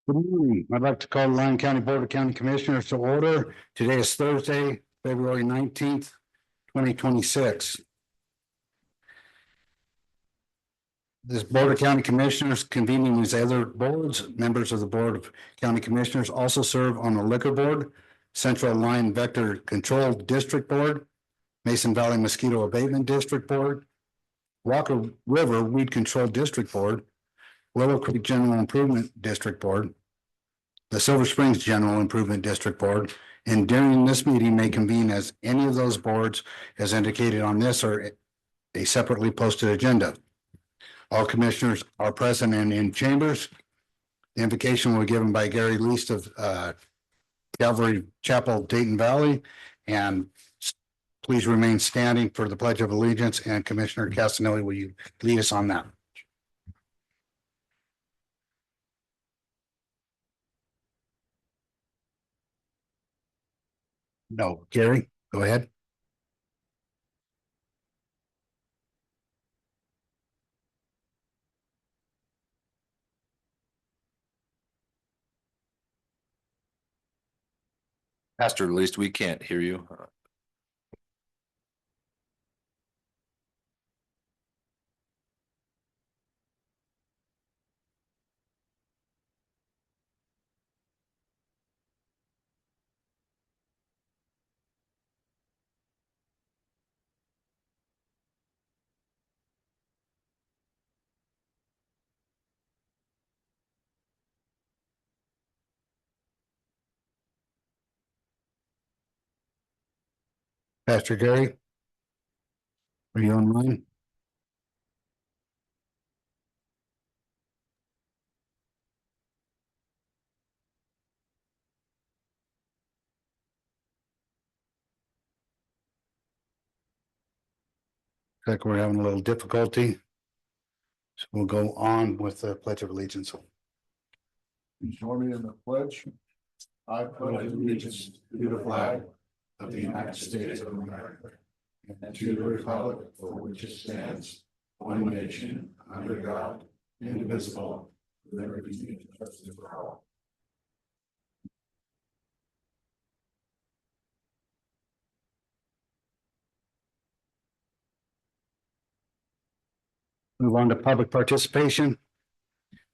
Good morning. I'd like to call the Lyon County Board of County Commissioners to order. Today is Thursday, February 19th, 2026. This Board of County Commissioners convening these other boards. Members of the Board of County Commissioners also serve on the Liquor Board, Central Lyon Vector Control District Board, Mason Valley Mosquito Abatement District Board, Walker River Weed Control District Board, Willow Creek General Improvement District Board, the Silver Springs General Improvement District Board, and during this meeting may convene as any of those boards as indicated on this or a separately posted agenda. All commissioners are present and in chambers. The invocation was given by Gary Least of Calvary Chapel, Dayton Valley, and please remain standing for the Pledge of Allegiance. And Commissioner Castanelli, will you lead us on that? No, Gary, go ahead. Pastor, at least we can't hear you. Pastor Gary, are you online? Looks like we're having a little difficulty. So we'll go on with the Pledge of Allegiance. Join me in the pledge. I pledge allegiance to the flag of the United States of America and to the republic for which it stands, one nation, under God, indivisible, with liberty and justice for all. Move on to public participation.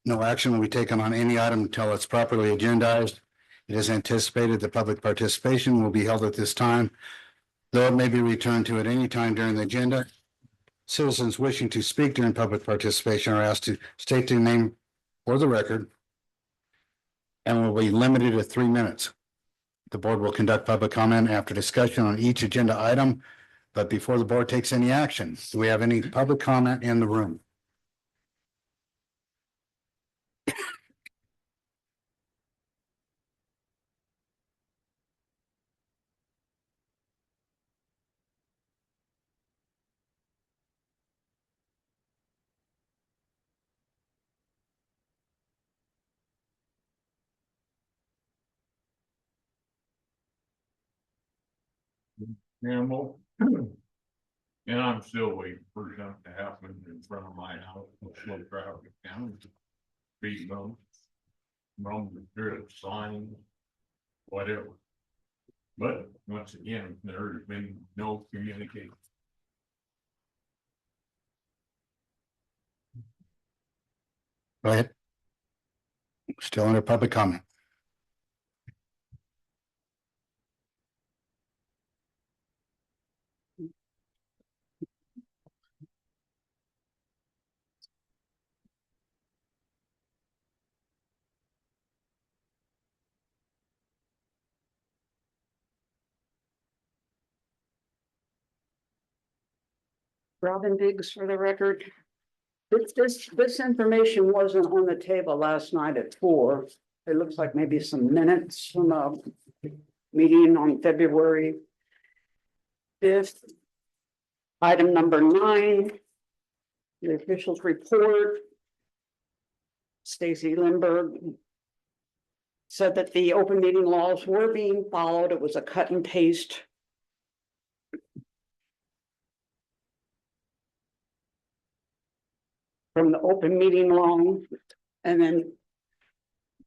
No action will be taken on any item until it's properly agendized. It is anticipated that public participation will be held at this time, though it may be returned to at any time during the agenda. Citizens wishing to speak during public participation are asked to state their name for the record and will be limited to 3 minutes. The board will conduct public comment after discussion on each agenda item, but before the board takes any action, do we have any public comment in the room? Animal. And I'm still waiting for something to happen in front of my house, slow traffic down. Speed bumps. Wrong with signs. Whatever. But once again, there's been no communication. Go ahead. Still under public comment. Robin Biggs for the record. This information wasn't on the table last night at 4. It looks like maybe some minutes from a meeting on February 5th. Item number 9. The officials report. Stacy Lindbergh said that the open meeting laws were being followed. It was a cut and paste from the open meeting law, and then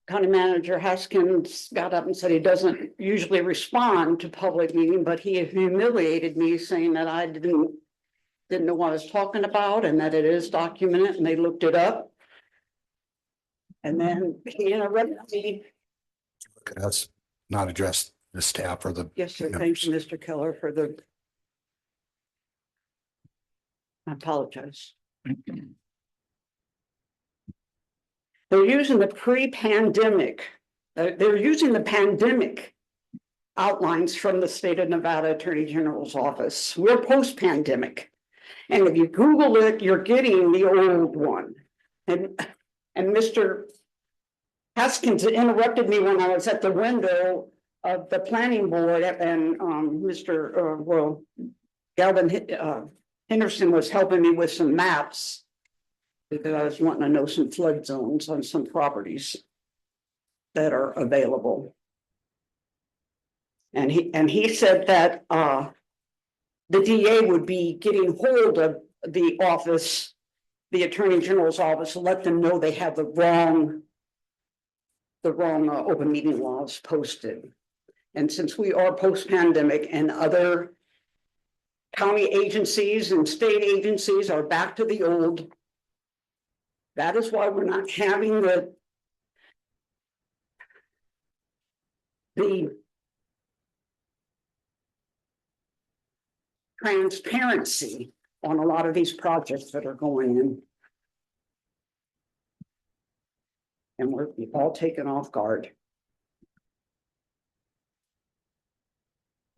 County Manager Haskins got up and said he doesn't usually respond to public meeting, but he humiliated me saying that I didn't know what I was talking about and that it is documented and they looked it up. And then he interrupted me. That's not addressed the staff or the. Yes, sir. Thank you, Mr. Keller, for the. I apologize. They're using the pre-pandemic, they're using the pandemic outlines from the state of Nevada Attorney General's office. We're post-pandemic. And if you Google it, you're getting the old one. And Mr. Haskins interrupted me when I was at the window of the planning board and Mr. Galvin Henderson was helping me with some maps. Because I was wanting to know some flood zones on some properties that are available. And he said that the DA would be getting hold of the office, the Attorney General's office, to let them know they have the wrong open meeting laws posted. And since we are post-pandemic and other county agencies and state agencies are back to the old. That is why we're not having the transparency on a lot of these projects that are going in. And we're all taken off guard.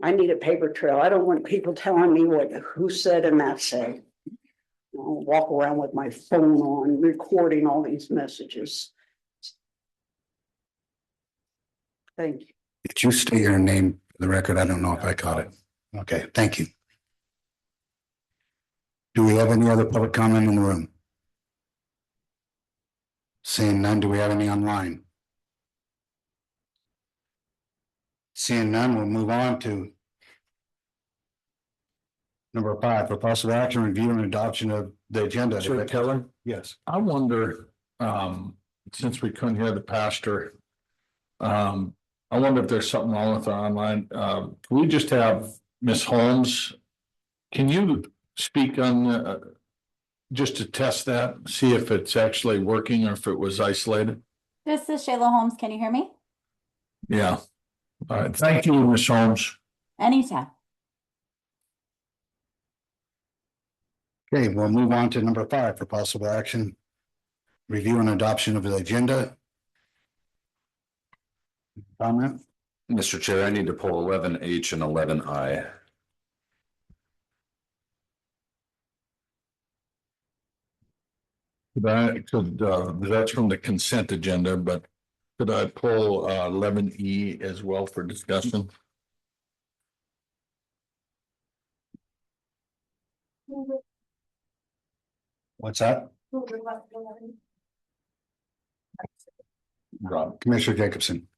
I need a paper trail. I don't want people telling me who said and that said. I'll walk around with my phone on, recording all these messages. Thank you. Did you state your name for the record? I don't know if I caught it. Okay, thank you. Do we have any other public comment in the room? Seeing none, do we have any online? Seeing none, we'll move on to number 5, for possible action, review and adoption of the agenda. Chair Keller, Yes. I wonder, since we couldn't hear the pastor, I wonder if there's something wrong with our online. Can we just have Ms. Holmes? Can you speak on, just to test that, see if it's actually working or if it was isolated? This is Shayla Holmes. Can you hear me? Yeah. All right. Thank you, Ms. Holmes. Anytime. Okay, we'll move on to number 5 for possible action. Review and adoption of the agenda. Comment? Mr. Chair, I need to pull 11H and 11I. That's from the consent agenda, but could I pull 11E as well for discussion? What's that? Rob. Commissioner Jacobson.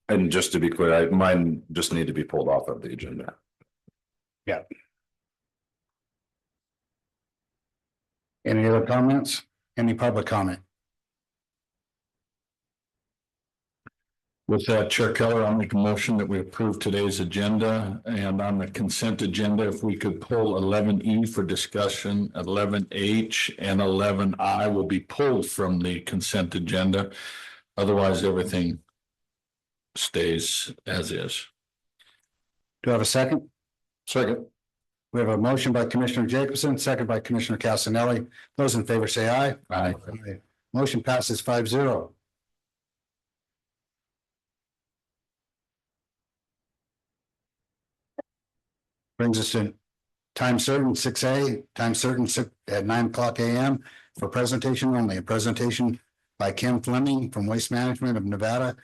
And just to be clear, mine just need to be pulled off of the agenda. Any other comments? Any public comment? With that, Chair Keller, I'll make a motion that we approve today's agenda, and on the consent agenda, if we could pull 11E for discussion, 11H and 11I will be pulled from the consent agenda. Otherwise, everything stays as is. Do I have a second? Second. We have a motion by Commissioner Jacobson, second by Commissioner Casanelli. Those in favor say aye. Aye. Motion passes 5-0. Brings us to time certain 6A, time certain at 9:00 a.m. for presentation only. A presentation by Ken Fleming from Waste Management of Nevada,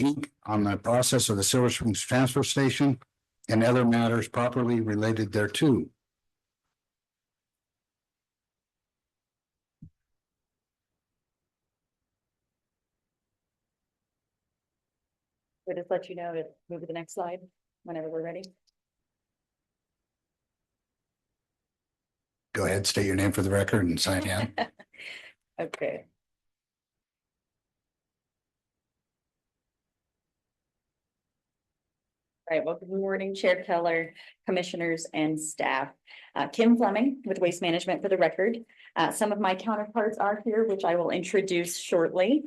Inc. on the process of the Silver Springs Transfer Station and other matters properly related thereto. We'll just let you know to move to the next slide whenever we're ready. Go ahead, state your name for the record and sign in. Okay. Right, well, good morning, Chair Keller, Commissioners and staff. Kim Fleming with Waste Management for the record. Some of my counterparts are here, which I will introduce shortly.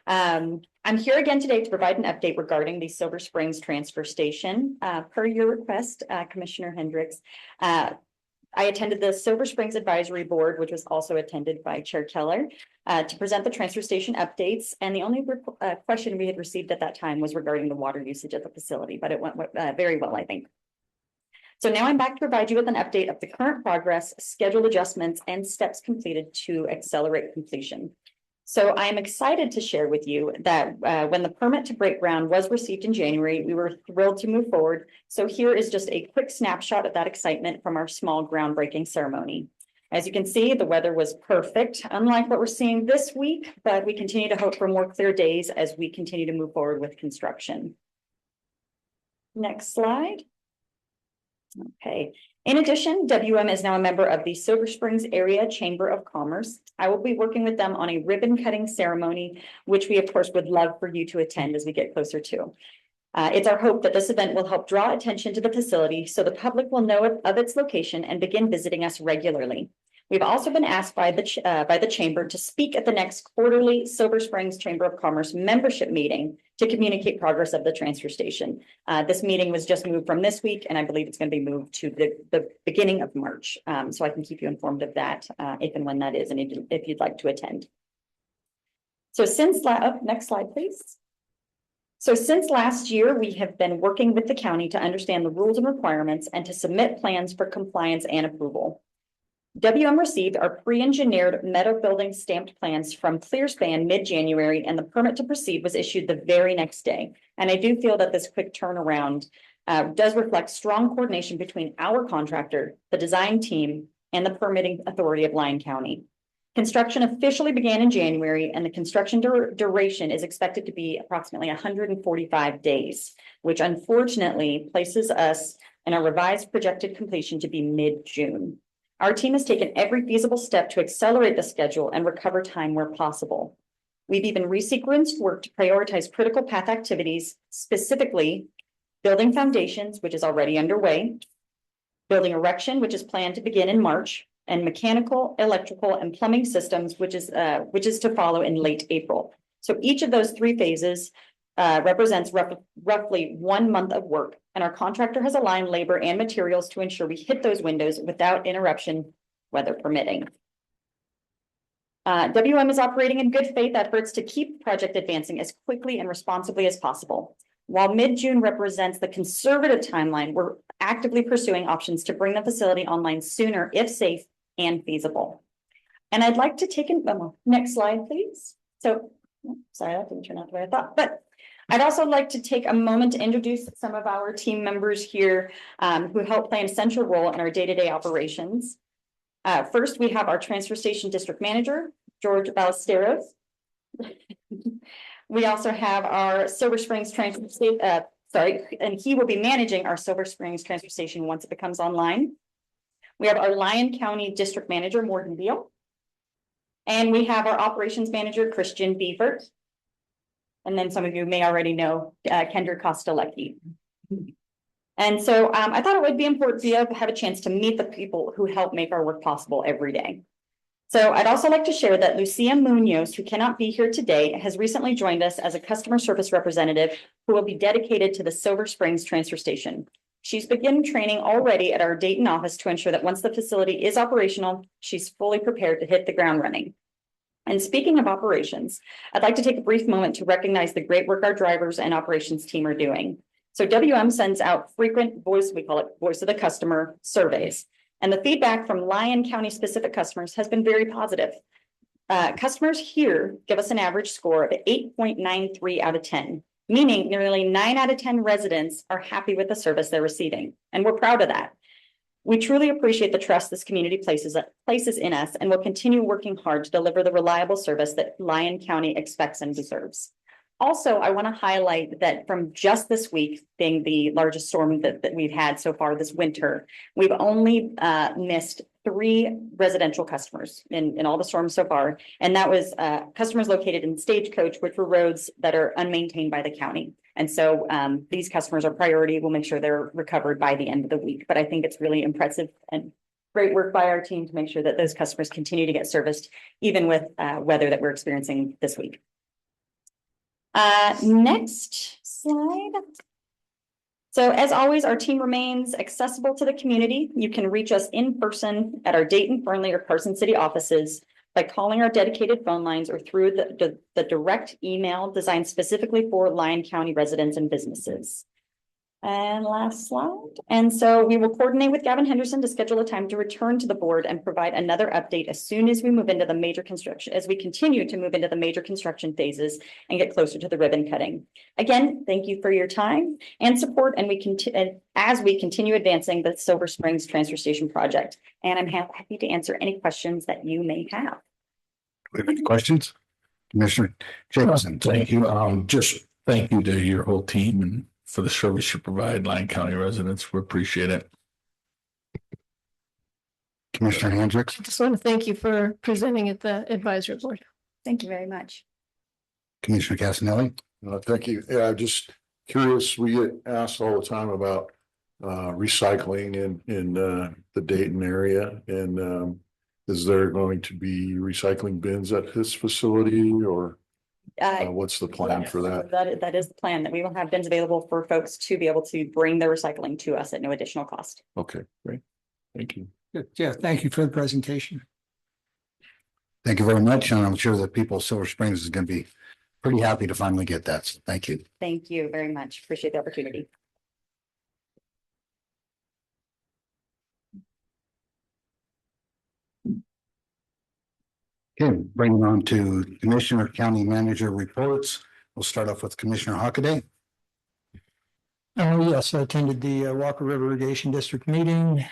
I'm here again today to provide an update regarding the Silver Springs Transfer Station. Per your request, Commissioner Hendricks, I attended the Silver Springs Advisory Board, which was also attended by Chair Keller, to present the transfer station updates. And the only question we had received at that time was regarding the water usage at the facility, but it went very well, I think. So now I'm back to provide you with an update of the current progress, schedule adjustments, and steps completed to accelerate completion. So I am excited to share with you that when the permit to break ground was received in January, we were thrilled to move forward. So here is just a quick snapshot of that excitement from our small groundbreaking ceremony. As you can see, the weather was perfect, unlike what we're seeing this week, but we continue to hope for more clear days as we continue to move forward with construction. Next slide. Okay. In addition, WM is now a member of the Silver Springs Area Chamber of Commerce. I will be working with them on a ribbon cutting ceremony, which we of course would love for you to attend as we get closer to. It's our hope that this event will help draw attention to the facility so the public will know of its location and begin visiting us regularly. We've also been asked by the chamber to speak at the next quarterly Silver Springs Chamber of Commerce membership meeting to communicate progress of the transfer station. This meeting was just moved from this week, and I believe it's going to be moved to the beginning of March. So I can keep you informed of that if and when that is, and if you'd like to attend. So next slide, please. So since last year, we have been working with the county to understand the rules and requirements and to submit plans for compliance and approval. WM received our pre-engineered metal building stamped plans from ClearSpan mid-January, and the permit to proceed was issued the very next day. And I do feel that this quick turnaround does reflect strong coordination between our contractor, the design team, and the permitting authority of Lyon County. Construction officially began in January, and the construction duration is expected to be approximately 145 days, which unfortunately places us in a revised projected completion to be mid-June. Our team has taken every feasible step to accelerate the schedule and recover time where possible. We've even resequenced work to prioritize critical path activities, specifically building foundations, which is already underway, building erection, which is planned to begin in March, and mechanical, electrical, and plumbing systems, which is to follow in late April. So each of those three phases represents roughly 1 month of work, and our contractor has aligned labor and materials to ensure we hit those windows without interruption, weather permitting. WM is operating in good faith efforts to keep the project advancing as quickly and responsibly as possible. While mid-June represents the conservative timeline, we're actively pursuing options to bring the facility online sooner if safe and feasible. And I'd like to take next slide, please. So, sorry, that didn't turn out the way I thought, but I'd also like to take a moment to introduce some of our team members here who help play an essential role in our day-to-day operations. First, we have our transfer station district manager, George Ballesteros. We also have our Silver Springs transfer station, and he will be managing our Silver Springs transfer station once it becomes online. We have our Lyon County district manager, Morgan Beal. And we have our operations manager, Christian Beavert. And then some of you may already know Kendra Kostelecki. And so I thought it would be important for you to have a chance to meet the people who help make our work possible every day. So I'd also like to share that Lucia Munoz, who cannot be here today, has recently joined us as a customer service representative who will be dedicated to the Silver Springs transfer station. She's begun training already at our Dayton office to ensure that once the facility is operational, she's fully prepared to hit the ground running. And speaking of operations, I'd like to take a brief moment to recognize the great work our drivers and operations team are doing. So WM sends out frequent we call it voice of the customer surveys. And the feedback from Lyon County specific customers has been very positive. Customers here give us an average score of 8.93 out of 10, meaning nearly 9 out of 10 residents are happy with the service they're receiving. And we're proud of that. We truly appreciate the trust this community places in us and will continue working hard to deliver the reliable service that Lyon County expects and deserves. Also, I want to highlight that from just this week, being the largest storm that we've had so far this winter, we've only missed 3 residential customers in all the storms so far. And that was customers located in Stagecoach, which were roads that are unmaintained by the county. And so these customers are priority. We'll make sure they're recovered by the end of the week. But I think it's really impressive and great work by our team to make sure that those customers continue to get serviced, even with weather that we're experiencing this week. Next slide. So as always, our team remains accessible to the community. You can reach us in person at our Dayton, Fernley, or Carson City offices by calling our dedicated phone lines or through the direct email designed specifically for Lyon County residents and businesses. And last slide. And so we will coordinate with Gavin Henderson to schedule a time to return to the board and provide another update as soon as we move into the major construction, as we continue to move into the major construction phases and get closer to the ribbon cutting. Again, thank you for your time and support. And as we continue advancing the Silver Springs Transfer Station project. And I'm happy to answer any questions that you may have. Do we have any questions? Commissioner Jacobson. Thank you. Just thank you to your whole team and for the service you provide Lyon County residents. We appreciate it. Commissioner Hendricks. I just want to thank you for presenting at the advisory board. Thank you very much. Commissioner Casanelli. Thank you. Yeah, I'm just curious. We get asked all the time about recycling in the Dayton area, and is there going to be recycling bins at this facility, or what's the plan for that? That is the plan, that we will have bins available for folks to be able to bring their recycling to us at no additional cost. Okay, great. Thank you. Yeah, thank you for the presentation. Thank you very much. And I'm sure that people of Silver Springs is going to be pretty happy to finally get that. So thank you. Thank you very much. Appreciate the opportunity. Okay, bringing on to Commissioner County Manager reports. We'll start off with Commissioner Hockaday. Oh, yes, I attended the Walker River Irrigation District meeting.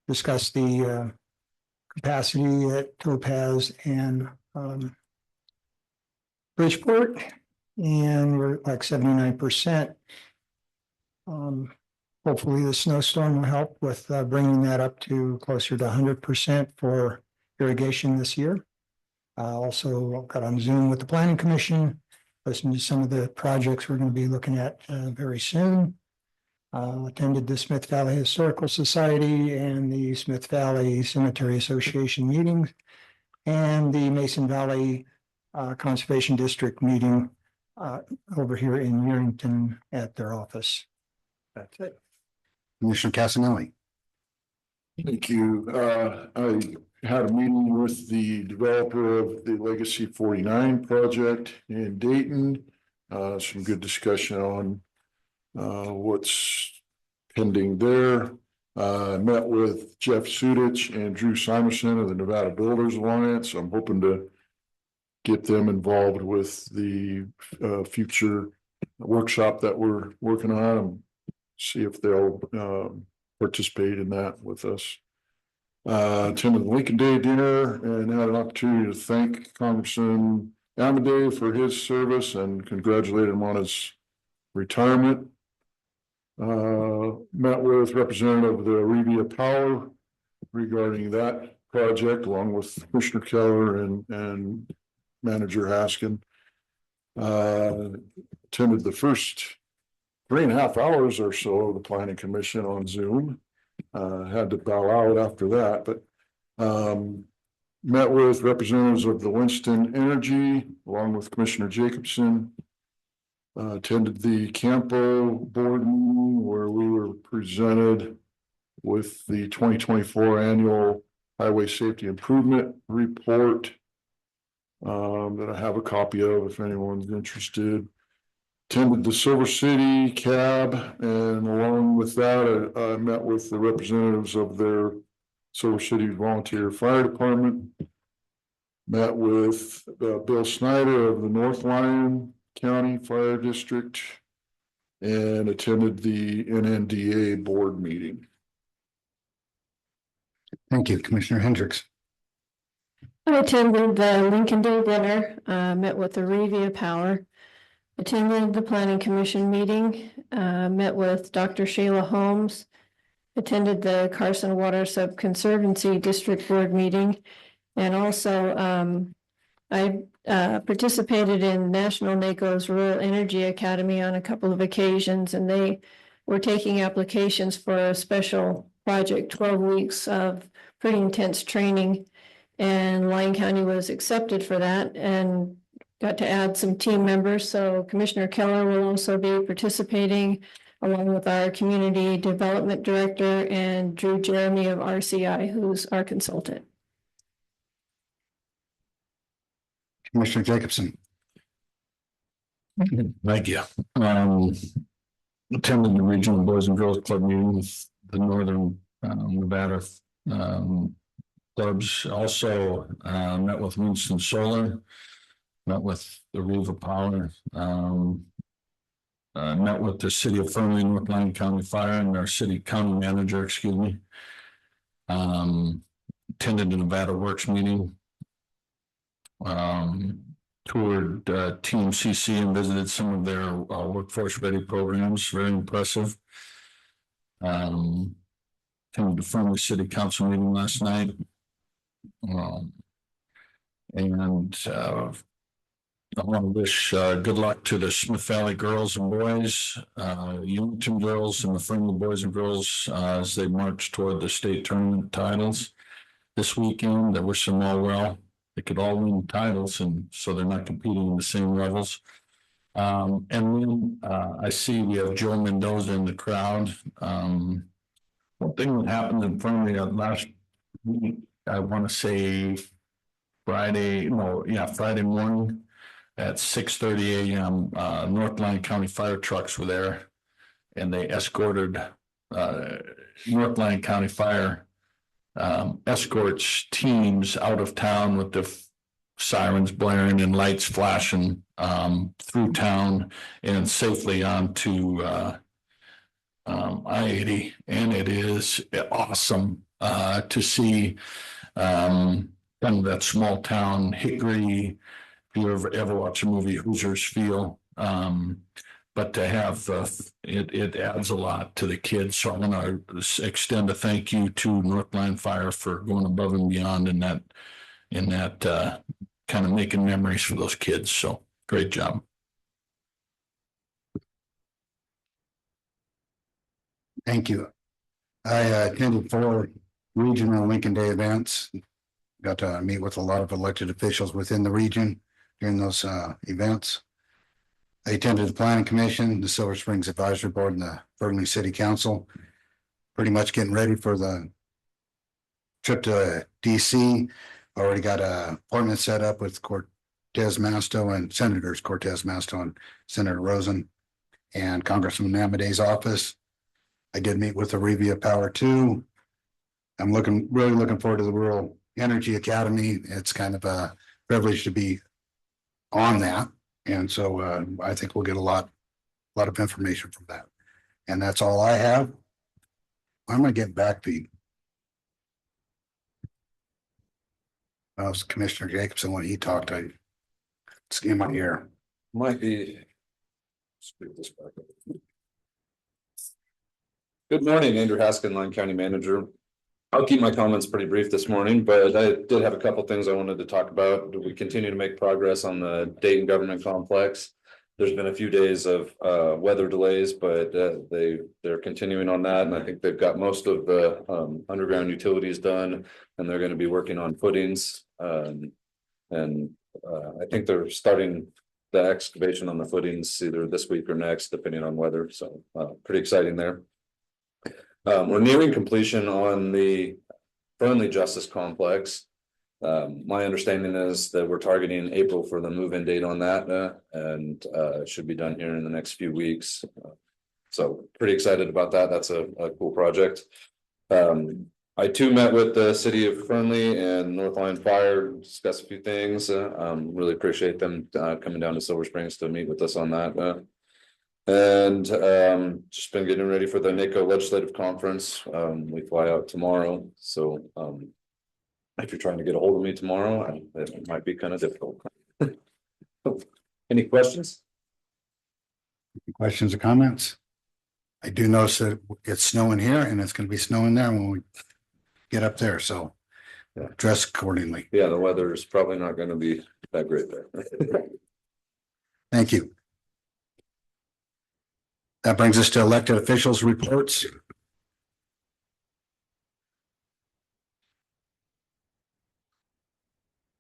Discussed the capacity at Topaz and Bridgeport, and we're like 79%. Hopefully the snowstorm will help with bringing that up to closer to 100% for irrigation this year. Also got on Zoom with the Planning Commission, listened to some of the projects we're going to be looking at very soon. Attended the Smith Valley Historical Society and the Smith Valley Cemetery Association meetings, and the Mason Valley Conservation District meeting over here in Yerington at their office. That's it. Commissioner Casanelli. Thank you. I had a meeting with the developer of the Legacy 49 project in Dayton. Some good discussion on what's pending there. Met with Jeff Sudich and Drew Simerson of the Nevada Builders Alliance. I'm hoping to get them involved with the future workshop that we're working on and see if they'll participate in that with us. Attended the Lincoln Day dinner and had an opportunity to thank Congressman Amadei for his service and congratulate him on his retirement. Met with representative of the Arevia Power regarding that project, along with Commissioner Keller and Manager Haskin. Attended the first 3.5 hours or so of the Planning Commission on Zoom. Had to bow out after that, but met with representatives of the Winston Energy, along with Commissioner Jacobson. Attended the Campo board meeting where we were presented with the 2024 annual Highway Safety Improvement Report that I have a copy of if anyone's interested. Attended the Silver City cab, and along with that, I met with the representatives of their Silver City Volunteer Fire Department. Met with Bill Snyder of the North Lyon County Fire District, and attended the NNDA board meeting. Thank you, Commissioner Hendricks. I attended the Lincoln Day dinner, met with the Revia Power. Attended the Planning Commission meeting, met with Dr. Shayla Holmes. Attended the Carson Water Subconservancy District Board meeting. And also, I participated in National NACO's Rural Energy Academy on a couple of occasions, and they were taking applications for a special project, 12 weeks of pretty intense training. And Lyon County was accepted for that and got to add some team members. So Commissioner Keller will also be participating along with our Community Development Director and Drew Jeremy of RCI, who's our consultant. Commissioner Jacobson. Thank you. Attended the Regional Boys and Girls Club meeting with the Northern Nevada clubs. Also met with Winston Solar, met with the Riva Power, met with the City of Fernley, North Lyon County Fire, and our city county manager, excuse me. Attended the Nevada Works meeting. Toured TMCC and visited some of their workforce ready programs. Very impressive. Attended the Fernley City Council meeting last night. I want to wish good luck to the Smith Valley girls and boys, Unington girls and the Fernley boys and girls as they march toward the state tournament titles this weekend. I wish them all well. They could all win titles, and so they're not competing in the same levels. And then I see we have Joe Mendoza in the crowd. One thing that happened in Fernley last week, I want to say Friday morning at 6:30 a.m. North Lyon County fire trucks were there, and they escorted North Lyon County Fire escorts teams out of town with the sirens blaring and lights flashing through town and safely onto I-80. And it is awesome to see kind of that small town Hickory. If you ever watch a movie, Hoosiers feel. But to have it adds a lot to the kids. So I want to extend a thank you to North Lyon Fire for going above and beyond in that kind of making memories for those kids. So great job. Thank you. I attended 4 regional Lincoln Day events. Got to meet with a lot of elected officials within the region during those events. I attended the Planning Commission, the Silver Springs Advisory Board, and the Fernley City Council. Pretty much getting ready for the trip to DC. Already got an appointment set up with Cortez Masto and Senators Cortez Masto and Senator Rosen and Congressman Amadei's office. I did meet with the Revia Power too. I'm really looking forward to the Rural Energy Academy. It's kind of a privilege to be on that. And so I think we'll get a lot of information from that. And that's all I have. I'm going to get back to Commissioner Jacobson when he talked. It's in my ear. Might be. Speak this back up. Good morning, Andrew Haskin, Lyon County Manager. I'll keep my comments pretty brief this morning, but I did have a couple things I wanted to talk about. We continue to make progress on the Dayton Government Complex. There's been a few days of weather delays, but they're continuing on that, and I think they've got most of the underground utilities done, and they're going to be working on footings. I think they're starting the excavation on the footings either this week or next, depending on weather. So pretty exciting there. We're nearing completion on the Fernley Justice Complex. My understanding is that we're targeting April for the move-in date on that, and it should be done here in the next few weeks. So pretty excited about that. That's a cool project. I too met with the City of Fernley and North Lyon Fire, discuss a few things. Really appreciate them coming down to Silver Springs to meet with us on that. Just been getting ready for the NACO Legislative Conference. We fly out tomorrow, so if you're trying to get a hold of me tomorrow, it might be kind of difficult. Any questions? Questions or comments? I do notice that it's snowing here and it's gonna be snowing there when we get up there, so dress accordingly. Yeah, the weather is probably not gonna be that great there. Thank you. That brings us to elected officials' reports.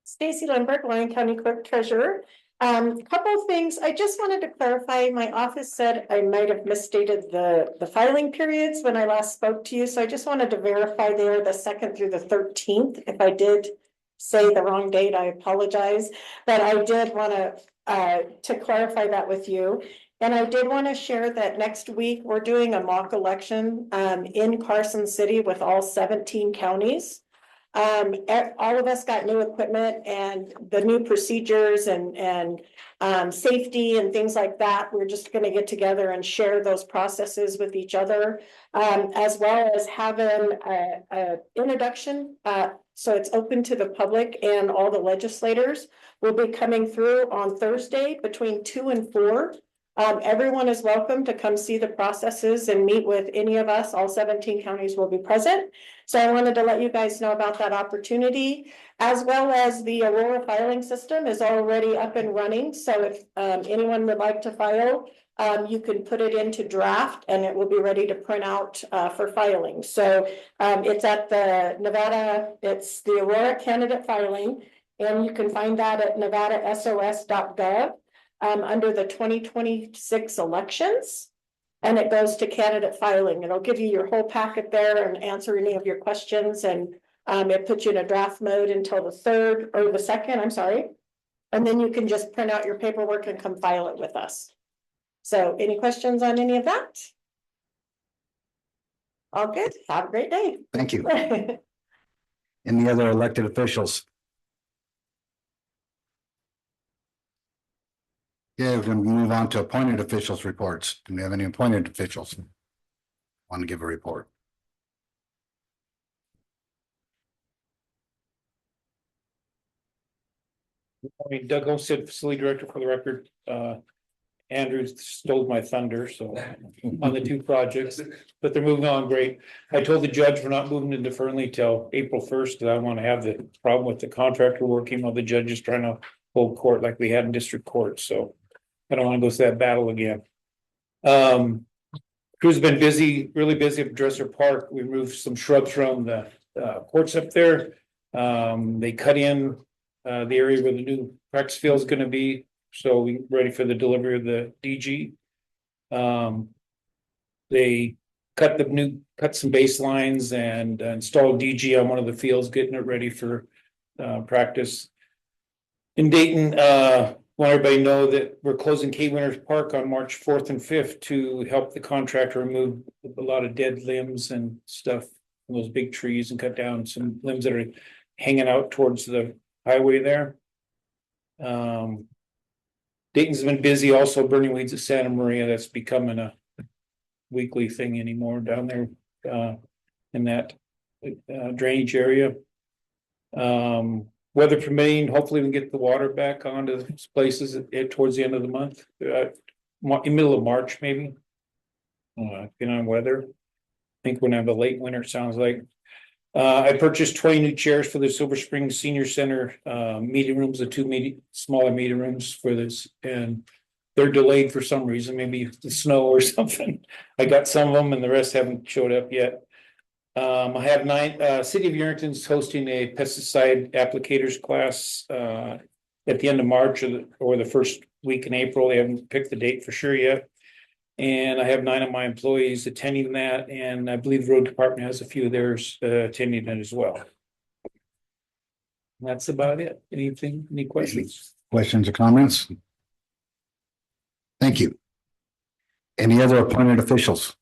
Stacy Lindbergh, Lyon County Clerk Treasurer. Couple of things. I just wanted to clarify. My office said I might have misstated the filing periods when I last spoke to you. So I just wanted to verify there the 2nd through the 13th. If I did say the wrong date, I apologize. But I did want to clarify that with you. And I did want to share that next week we're doing a mock election in Carson City with all 17 counties. All of us got new equipment and the new procedures and safety and things like that. We're just going to get together and share those processes with each other, as well as having a introduction. So it's open to the public, and all the legislators will be coming through on Thursday between 2 and 4. Everyone is welcome to come see the processes and meet with any of us. All 17 counties will be present. So I wanted to let you guys know about that opportunity, as well as the Aurora filing system is already up and running. So if anyone would like to file, you can put it into draft and it will be ready to print out for filing. So it's at the Nevada, it's the Aurora candidate filing, and you can find that at nevadasos.gov. Under the 2026 elections, and it goes to candidate filing. It'll give you your whole packet there and answer any of your questions, and it puts you in a draft mode until the 3rd or the 2nd, I'm sorry. And then you can just print out your paperwork and come file it with us. So any questions on any of that? All good. Have a great day. Thank you. Any other elected officials? Yeah, we're going to move on to appointed officials reports. Do we have any appointed officials? Want to give a report? Doug Olmsted, Facility Director for the record. Andrew stole my thunder, so on the 2 projects, but they're moving on great. I told the judge we're not moving into Fernley till April 1st, because I want to have the problem with the contractor working while the judge is trying to hold court like we had in district court, so I don't want to go through that battle again. Crew's been busy, really busy at Dresser Park. We moved some shrubs from the courts up there. They cut in the area where the new practice field is going to be, so we're ready for the delivery of the DG. They cut some baselines and installed DG on one of the fields, getting it ready for practice. In Dayton, want everybody to know that we're closing K Winters Park on March 4th and 5th to help the contractor remove a lot of dead limbs and stuff from those big trees and cut down some limbs that are hanging out towards the highway there. Dayton's been busy also burning weeds at Santa Maria. That's becoming a weekly thing anymore down there in that drainage area. Weather permitting, hopefully we can get the water back onto those places towards the end of the month, in middle of March maybe. Depending on weather. I think we're gonna have a late winter, it sounds like. I purchased 20 new chairs for the Silver Springs Senior Center meeting rooms, the 2 smaller meeting rooms for this, and they're delayed for some reason, maybe the snow or something. I got some of them and the rest haven't showed up yet. I have 9, City of Yerington's hosting a pesticide applicators class at the end of March or the first week in April. They haven't picked the date for sure yet. And I have 9 of my employees attending that, and I believe the road department has a few of theirs attending it as well. And that's about it. Any questions? Questions or comments? Thank you. Any other appointed officials?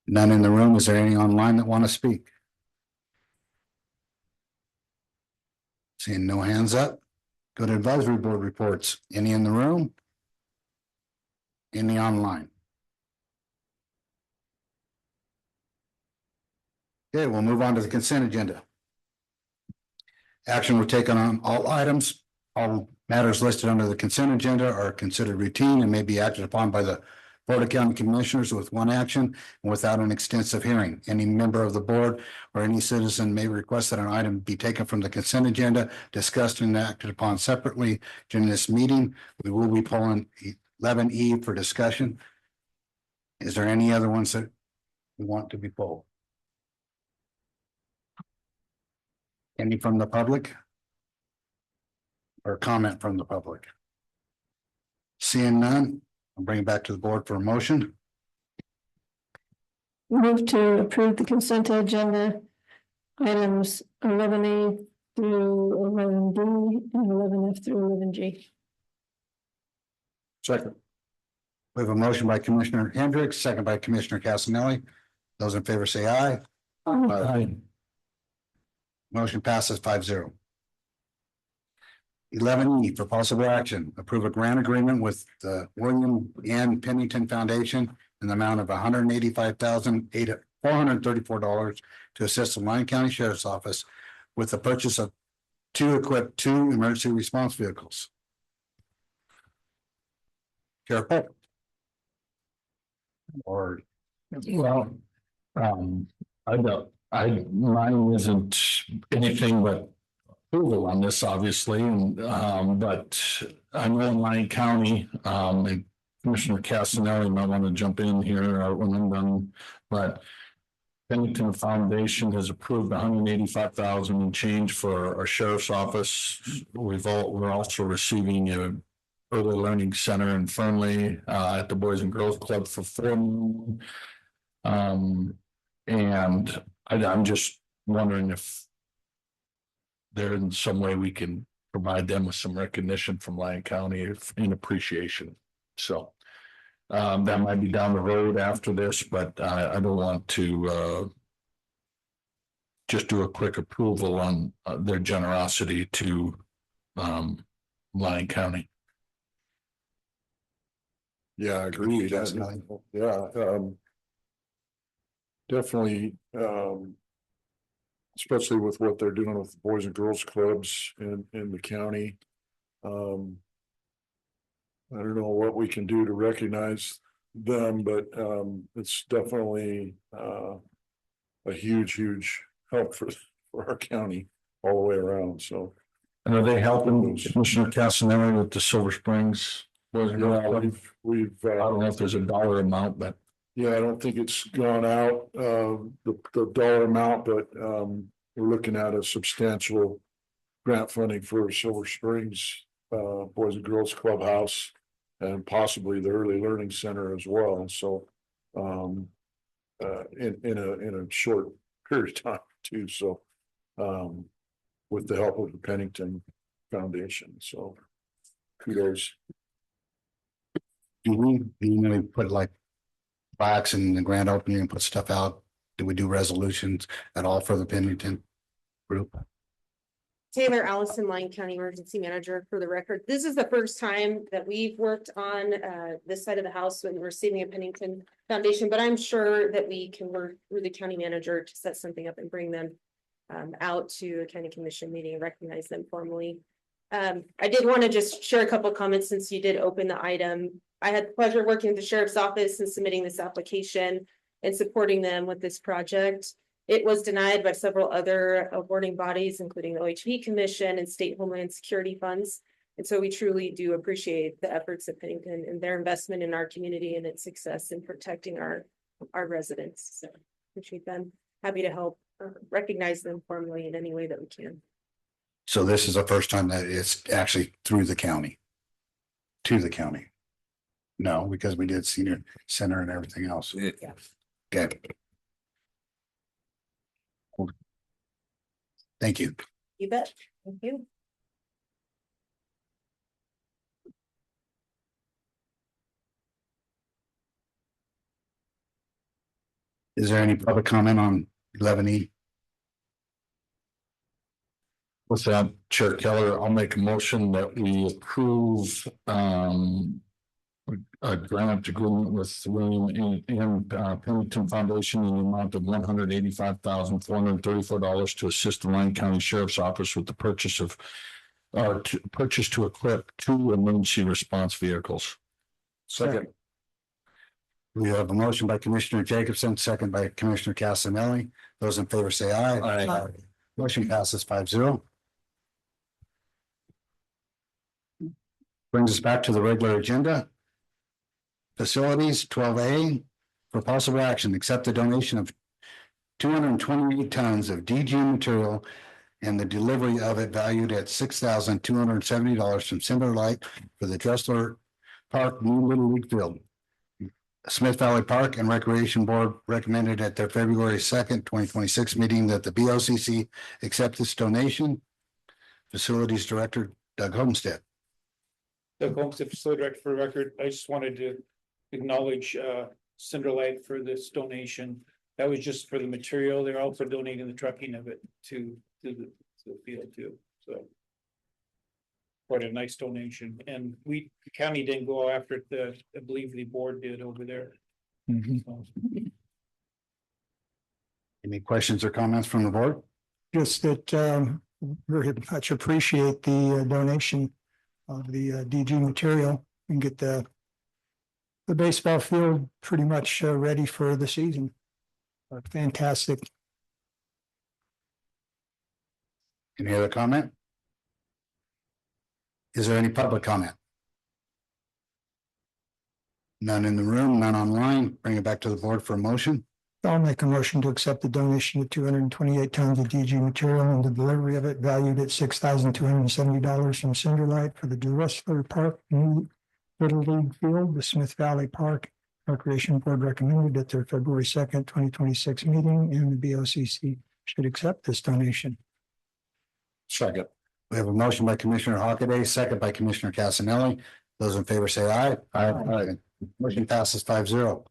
None in the room. Is there any online that want to speak? Seeing no hands up. Go to advisory board reports. Any in the room? Any online? Okay, we'll move on to the consent agenda. Action will taken on all items. All matters listed under the consent agenda are considered routine and may be acted upon by the Board of County Commissioners with one action and without an extensive hearing. Any member of the board or any citizen may request that an item be taken from the consent agenda, discussed and acted upon separately during this meeting. We will be pulling 11E for discussion. Is there any other ones that we want to be pulled? Any from the public? Or comment from the public? Seeing none, I'll bring it back to the board for a motion. Move to approve the consent agenda. Items 11A through 11D and 11F through 11G. Second. We have a motion by Commissioner Hendricks, second by Commissioner Casanelli. Those in favor say aye. Aye. Motion passes 5-0. 11E for possible action, approve a grant agreement with the William N. Pennington Foundation in the amount of $185,434 to assist the Lyon County Sheriff's Office with the purchase of two emergency response vehicles. Sheriff Polk. Or Well, mine isn't anything but approval on this, obviously, and, but I know in Lyon County, and Commissioner Casanelli might want to jump in here when I'm done, but Pennington Foundation has approved $185,000 and change for our sheriff's office. We're also receiving a early learning center in Fernley, at the Boys and Girls Club for $4 million. And I'm just wondering if there in some way we can provide them with some recognition from Lyon County in appreciation. So that might be down the road after this, but I don't want to just do a quick approval on their generosity to Lyon County. Yeah, I agree. Yeah, definitely, especially with what they're doing with the Boys and Girls Clubs in the county. I don't know what we can do to recognize them, but it's definitely a huge help for our county all the way around. So, And are they helping Commissioner Casanelli with the Silver Springs? yeah, we've I don't know if there's a dollar amount, but yeah, I don't think it's gone out, the dollar amount, but, we're looking at a substantial grant funding for Silver Springs, Boys and Girls Clubhouse and possibly the Early Learning Center as well. So, in a short period of time too. So, with the help of the Pennington Foundation. So kudos. do we put like plaques in the grand opening and put stuff out? Do we do resolutions at all for the Pennington group? Taylor Allison, Lyon County Emergency Manager for the record. This is the first time that we've worked on this side of the house when receiving a Pennington Foundation, but I'm sure that we can work through the county manager to set something up and bring them out to a county commission meeting and recognize them formally. I did want to just share a couple of comments since you did open the item. I had the pleasure working with the sheriff's office and submitting this application and supporting them with this project. It was denied by several other awarding bodies, including the OHV Commission and State Homeland Security funds. And so we truly do appreciate the efforts of Pennington and their investment in our community and its success in protecting our residents. So appreciate them. Happy to help recognize them formally in any way that we can. So this is the first time that it's actually through the county. To the county. No, because we did senior center and everything else. Yeah. Okay. Thank you. You bet. Thank you. Is there any public comment on 11E? with that, Chair Keller, I'll make a motion that we approve a grant agreement with Lyon and Pennington Foundation in the amount of $185,434 to assist the Lyon County Sheriff's Office with the purchase of to equip 2 emergency response vehicles. Second. We have a motion by Commissioner Jacobson, second by Commissioner Casanelli. Those in favor say aye. Aye. Motion passes 5-0. Brings us back to the regular agenda. Facilities 12A for possible action, accept the donation of 228 tons of DG material and the delivery of it valued at $6,270 from Cinder Light for the Dressler Park New Little League Field. Smith Valley Park and Recreation Board recommended at their February 2nd, 2026 meeting that the BOCC accept this donation. Facilities Director Doug Homestead. Doug Holmes, the facility director for the record, I just wanted to acknowledge Cinder Light for this donation. That was just for the material. They're also donating the trucking of it to the field too, so. Quite a nice donation, and the county didn't go after it, I believe the board did over there. So, Any questions or comments from the board? Just that very much appreciate the donation of the DG material and get the baseball field pretty much ready for the season. Fantastic. Any other comment? Is there any public comment? None in the room, none online. Bring it back to the board for a motion. I'll make a motion to accept the donation of 228 tons of DG material and the delivery of it valued at $6,270 from Cinder Light for the Dressler Park New Little League Field. The Smith Valley Park Recreation Board recommended at their February 2nd, 2026 meeting, and the BOCC should accept this donation. Second. We have a motion by Commissioner Hockaday, second by Commissioner Casanelli. Those in favor say aye. Aye. Motion passes 5-0.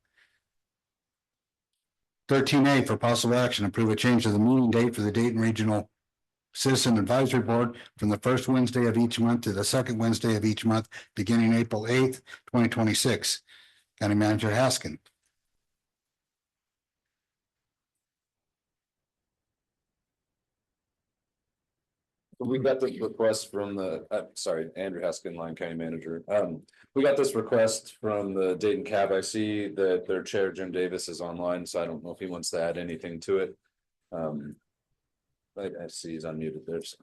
13A for possible action, approve a change of the meeting date for the Dayton Regional Citizen Advisory Board from the first Wednesday of each month to the second Wednesday of each month, beginning April 8th, 2026. County Manager Haskin. We got this request from Andrew Haskin, Lyon County Manager. We got this request from the Dayton Cab. I see that their chair, Jim Davis, is online, so I don't know if he wants to add anything to it. I see he's unmuted there, so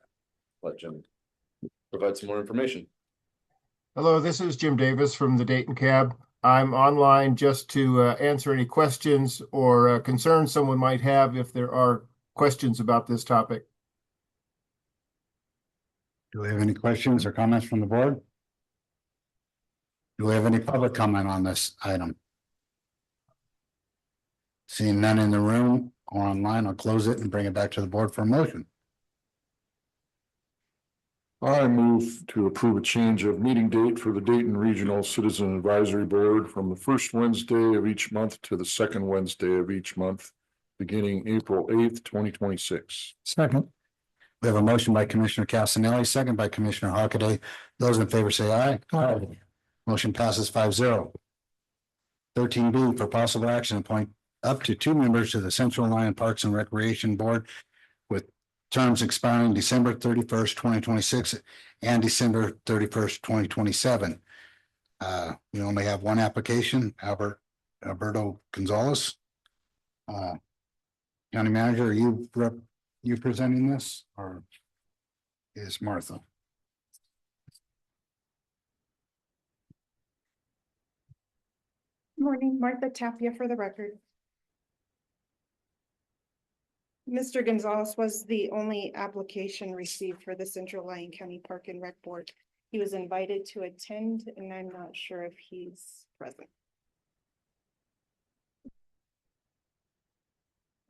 let Jim provide some more information. Hello, this is Jim Davis from the Dayton Cab. I'm online just to answer any questions or concerns someone might have if there are questions about this topic. Do we have any questions or comments from the board? Do we have any public comment on this item? Seeing none in the room or online, I'll close it and bring it back to the board for a motion. I move to approve a change of meeting date for the Dayton Regional Citizen Advisory Board from the first Wednesday of each month to the second Wednesday of each month, beginning April 8th, 2026. Second. We have a motion by Commissioner Casanelli, second by Commissioner Hockaday. Those in favor say aye. Aye. Motion passes 5-0. 13B for possible action, appoint up to 2 members to the Central Lyon Parks and Recreation Board with terms expiring December 31st, 2026 and December 31st, 2027. We only have one application, Alberto Gonzalez. County Manager, are you presenting this, or is Martha? Morning, Martha Tapia for the record. Mr. Gonzalez was the only application received for the Central Lyon County Park and Rec Board. He was invited to attend, and I'm not sure if he's present.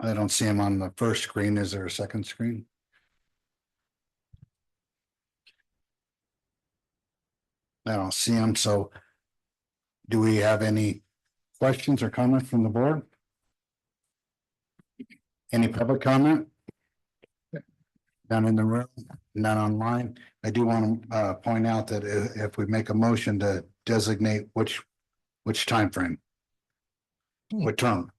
I don't see him on the first screen. Is there a second screen? I don't see him, so do we have any questions or comments from the board? Any public comment? None in the room, none online. I do want to point out that if we make a motion to designate which Which time frame? What term?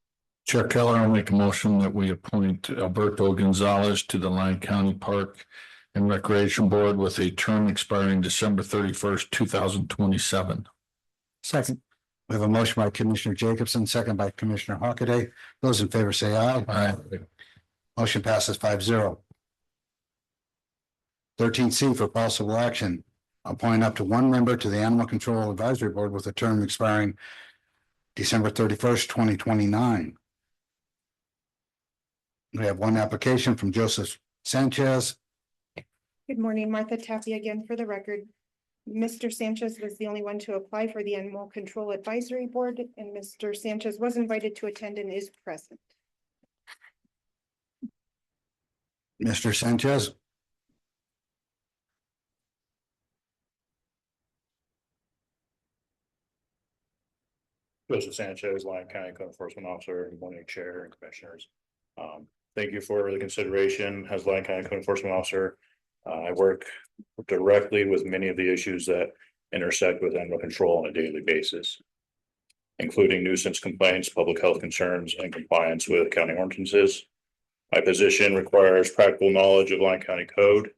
Chair Keller, I'll make a motion that we appoint Alberto Gonzalez to the Lyon County Park and Recreation Board with a term expiring December 31st, 2027. Second. We have a motion by Commissioner Jacobson, second by Commissioner Hockaday. Those in favor say aye. Aye. Motion passes 5-0. 13C for possible action, appoint up to one member to the Animal Control Advisory Board with a term expiring December 31st, 2029. We have one application from Joseph Sanchez. Good morning, Martha Taffy again for the record. Mr. Sanchez was the only one to apply for the Animal Control Advisory Board, and Mr. Sanchez was invited to attend and is present. Mr. Sanchez. Joseph Sanchez, Lyon County Code Enforcement Officer, good morning, Chair and Commissioners. Thank you for the consideration as Lyon County Code Enforcement Officer. I work directly with many of the issues that intersect with animal control on a daily basis, including nuisance complaints, public health concerns, and compliance with county ordinances. My position requires practical knowledge of Lyon County Code,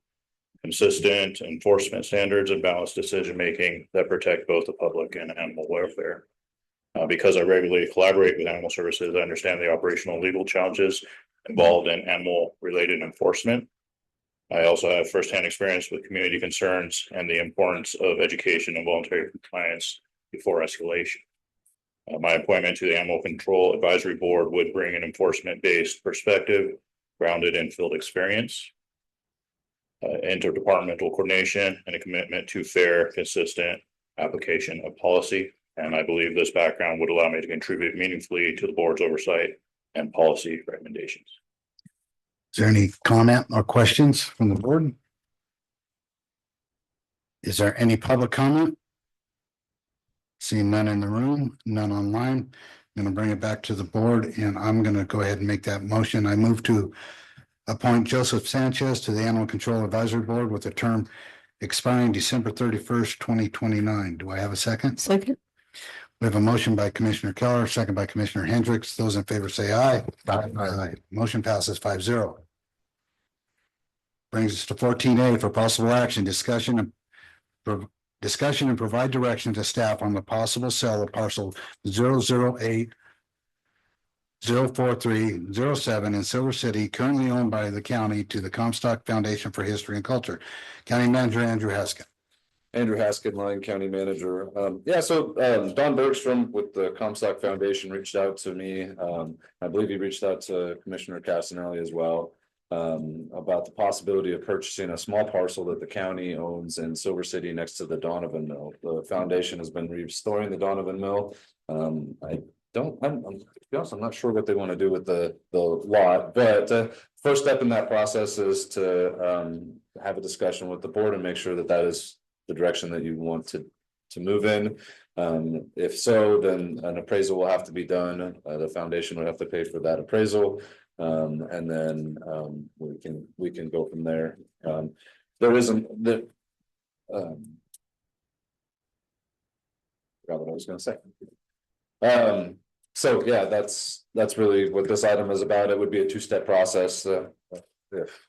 consistent enforcement standards, and balanced decision-making that protect both the public and animal welfare. Because I regularly collaborate with animal services, I understand the operational and legal challenges involved in animal-related enforcement. I also have firsthand experience with community concerns and the importance of education and voluntary compliance before escalation. My appointment to the Animal Control Advisory Board would bring an enforcement-based perspective grounded in field experience, interdepartmental coordination, and a commitment to fair, consistent application of policy. And I believe this background would allow me to contribute meaningfully to the board's oversight and policy recommendations. Is there any comment or questions from the board? Is there any public comment? Seeing none in the room, none online, I'm going to bring it back to the board, and I'm going to go ahead and make that motion. I move to appoint Joseph Sanchez to the Animal Control Advisory Board with a term expiring December 31st, 2029. Do I have a second? Second. We have a motion by Commissioner Keller, second by Commissioner Hendricks. Those in favor say aye. Aye. Motion passes 5-0. Brings us to 14A for possible action, discussion and provide direction to staff on the possible sale of parcel 008-043-07 in Silver City, currently owned by the county, to the Comstock Foundation for History and Culture. County Manager Andrew Haskett. Andrew Haskett, Lyon County Manager. Don Bergstrom with the Comstock Foundation reached out to me. I believe he reached out to Commissioner Casanelli as well, about the possibility of purchasing a small parcel that the county owns in Silver City next to the Donovan Mill. The foundation has been restoring the Donovan Mill. I'm not sure what they want to do with the lot, but first step in that process is to have a discussion with the board and make sure that that is the direction that you want to move in. If so, then an appraisal will have to be done. The foundation would have to pay for that appraisal. And then we can go from there. There isn't the forgot what I was going to say. So yeah, that's really what this item is about. It would be a two-step process. If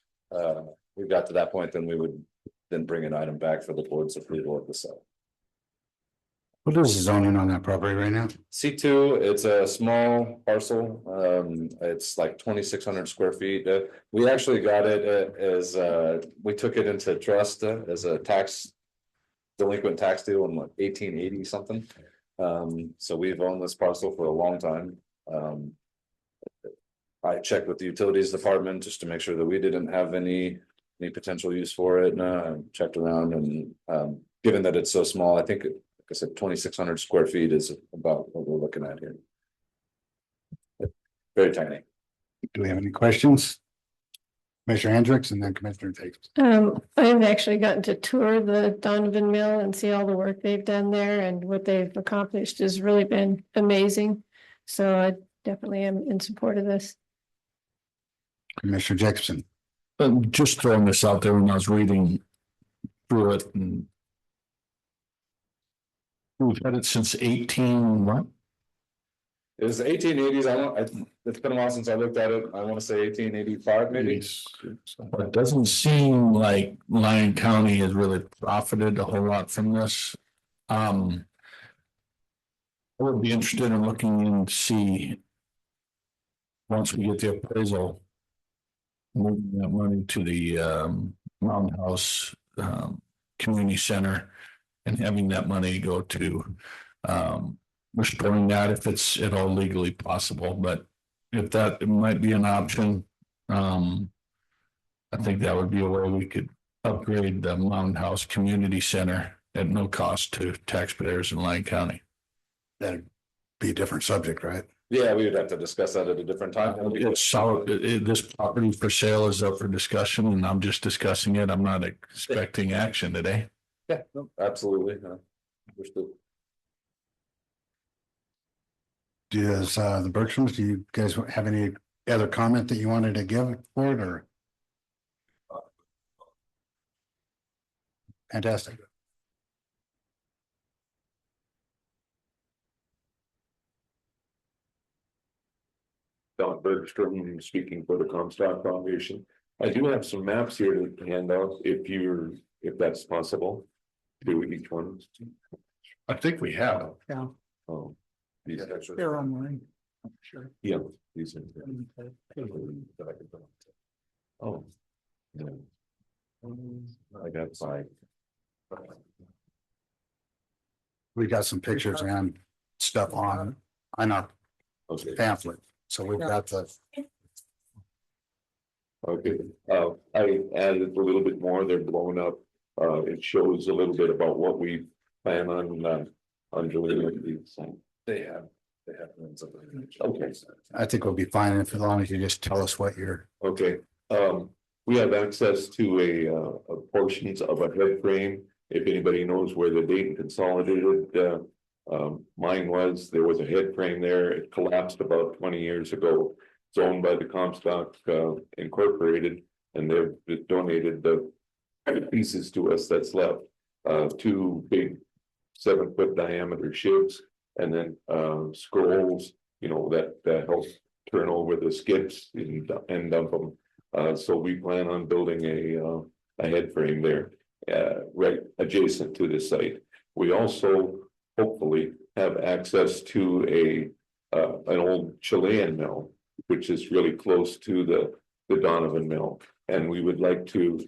we got to that point, then we would then bring an item back for the board's approval of the sale. What is the zoning on that property right now? C2, it's a small parcel. It's like 2,600 square feet. We actually got it as we took it into trust as a delinquent tax deal in like 1880 something. So we've owned this parcel for a long time. I checked with the utilities department just to make sure that we didn't have any potential use for it. And I checked around, and given that it's so small, I think, like I said, 2,600 square feet is about what we're looking at here. Very tiny. Do we have any questions? Commissioner Hendricks and then Commissioner Jacobs. I've actually gotten to tour the Donovan Mill and see all the work they've done there, and what they've accomplished has really been amazing. So I definitely am in support of this. Commissioner Jacobson. Just throwing this out there when I was reading through it, and We've had it since 18, what? It was 1880s. It's been a while since I looked at it. I want to say 1885, maybe. It doesn't seem like Lyon County has really profited a whole lot from this. I would be interested in looking and see. Once we get the appraisal. Moving that money to the Roundhouse Community Center. And having that money go to restoring that if it's at all legally possible, but if that it might be an option. I think that would be a way we could upgrade the Mountain House Community Center at no cost to taxpayers in Lyon County. That'd be a different subject, right? Yeah, we would have to discuss that at a different time. It's solid. This property for sale is up for discussion and I'm just discussing it. I'm not expecting action today. Yeah, no, absolutely. Understood. Does the Bertrams, do you guys have any other comment that you wanted to give for it or? Fantastic. Don Bergstrom speaking for the Comstock Foundation. I do have some maps here to hand out if that's possible. Do each one? I think we have. Yeah, Oh. These actually. they're online. I'm sure. Yeah, these are. Oh. Yeah. I got 5. We got some pictures and stuff on our Okay. pamphlet. So we've got the, Okay, I added a little bit more, they're blown up. It shows a little bit about what we plan on doing with these. They have something. Okay, I think we'll be fine if as long as you just tell us what you're. okay, we have access to a portions of a head frame. If anybody knows where the Dayton Consolidated mine was, there was a head frame there. It collapsed about 20 years ago. It's owned by the Comstock Incorporated, and they've donated the pieces to us that's left. 2 big 7-foot diameter shivs, and then scrolls, that help turn over the skips and dump them. So we plan on building a head frame there, right adjacent to the site. We also hopefully have access to an old Chilean mill, which is really close to the Donovan mill. And we would like to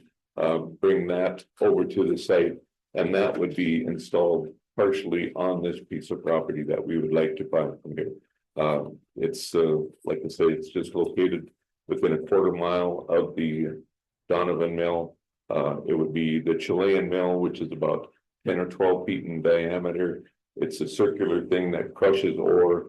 bring that over to the site, and that would be installed partially on this piece of property that we would like to buy from here. It's like I say, it's just located within a quarter mile of the Donovan mill. It would be the Chilean mill, which is about 10 or 12 feet in diameter. It's a circular thing that crushes ore,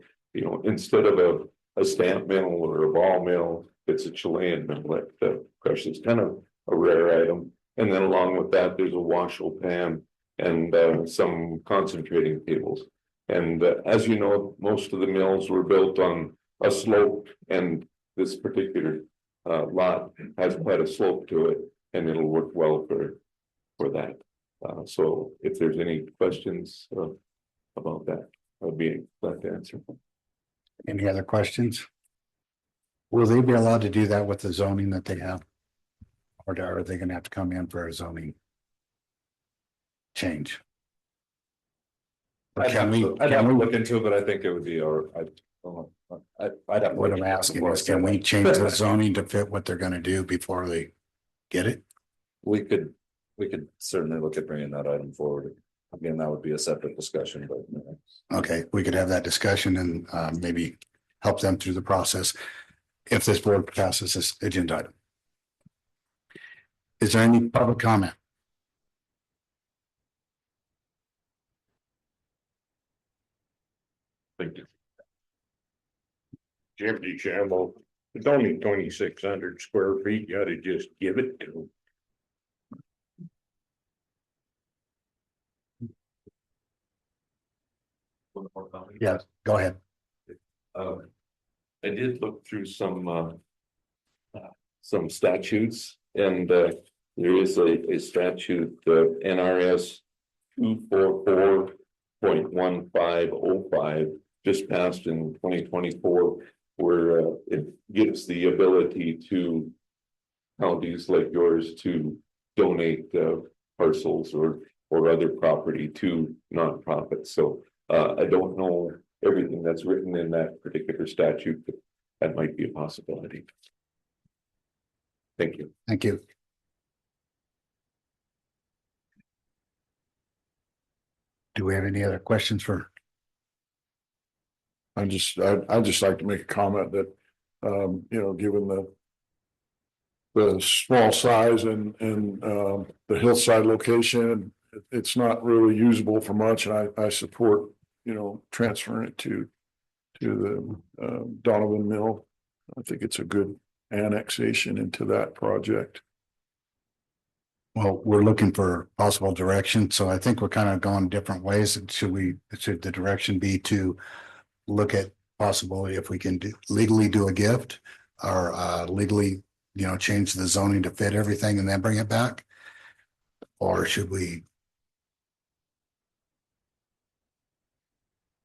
instead of a stamp mill or a ball mill, it's a Chilean mill that crushes, kind of a rare item. And then along with that, there's a washel pan and some concentrating tables. And as you know, most of the mills were built on a slope, and this particular lot has quite a slope to it, and it'll work well for that. So if there's any questions about that, I'd be glad to answer. Any other questions? Will they be allowed to do that with the zoning that they have? Or are they gonna have to come in for a zoning change? Or I'd have to look into it, but I think it would be, I'd have. What I'm asking is, can we change the zoning to fit what they're gonna do before they get it? We could certainly look at bringing that item forward. Again, that would be a separate discussion, but. Okay, we could have that discussion and maybe help them through the process if this board passes this agenda item. Is there any public comment? Thank you. Jim DeChambeau, it's only 2,600 square feet, you ought to just give it to them. Yeah, go ahead. I did look through some statutes, and there is a statute, NRS 244 0.1505 just passed in 2024, where it gives the ability to counties like yours to donate parcels or other property to nonprofits. So I don't know everything that's written in that particular statute, but that might be a possibility. Thank you. Thank you. Do we have any other questions for? I'd just like to make a comment that, given the small size and the hillside location, it's not really usable for much, and I support, transferring it to the Donovan Mill. I think it's a good annexation into that project. Well, we're looking for possible direction, so I think we're kind of going different ways. Should the direction be to look at possibility if we can legally do a gift or legally, change the zoning to fit everything and then bring it back? Or should we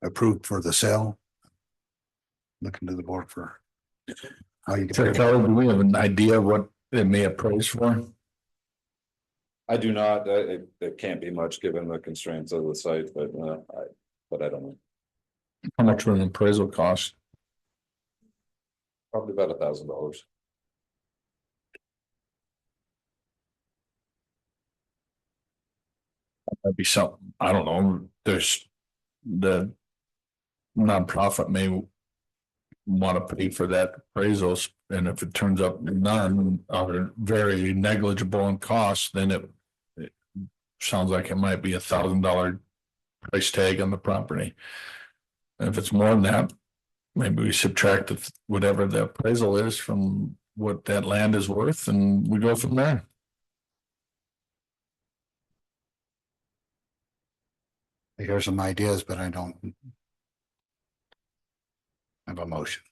approve for the sale? Looking to the board for how you So can. Kelly, do we have an idea of what it may appraise for? I do not, it can't be much given the constraints of the site, but I don't know. How much would an appraisal cost? Probably about $1,000. That'd be something, I don't know, there's the nonprofit may want to pay for that appraisals, and if it turns up none or very negligible in cost, then it sounds like it might be $1,000 price tag on the property. And if it's more than that, maybe we subtract whatever the appraisal is from what that land is worth, and we go from there. Here's some ideas, but I don't have a motion.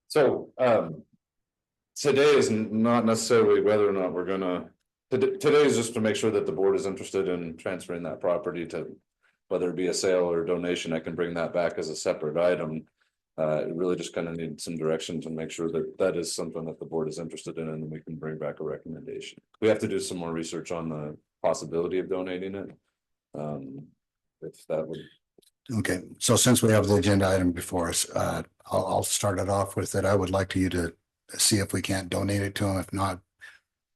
So, today is not necessarily whether or not we're gonna, today is just to make sure that the board is interested in transferring that property to, whether it be a sale or donation. I can bring that back as a separate item. Really just kind of need some direction to make sure that that is something that the board is interested in, and then we can bring back a recommendation. We have to do some more research on the possibility of donating it. If that would. Okay, so since we have the agenda item before us, I'll start it off with it. I would like you to see if we can't donate it to them. If not,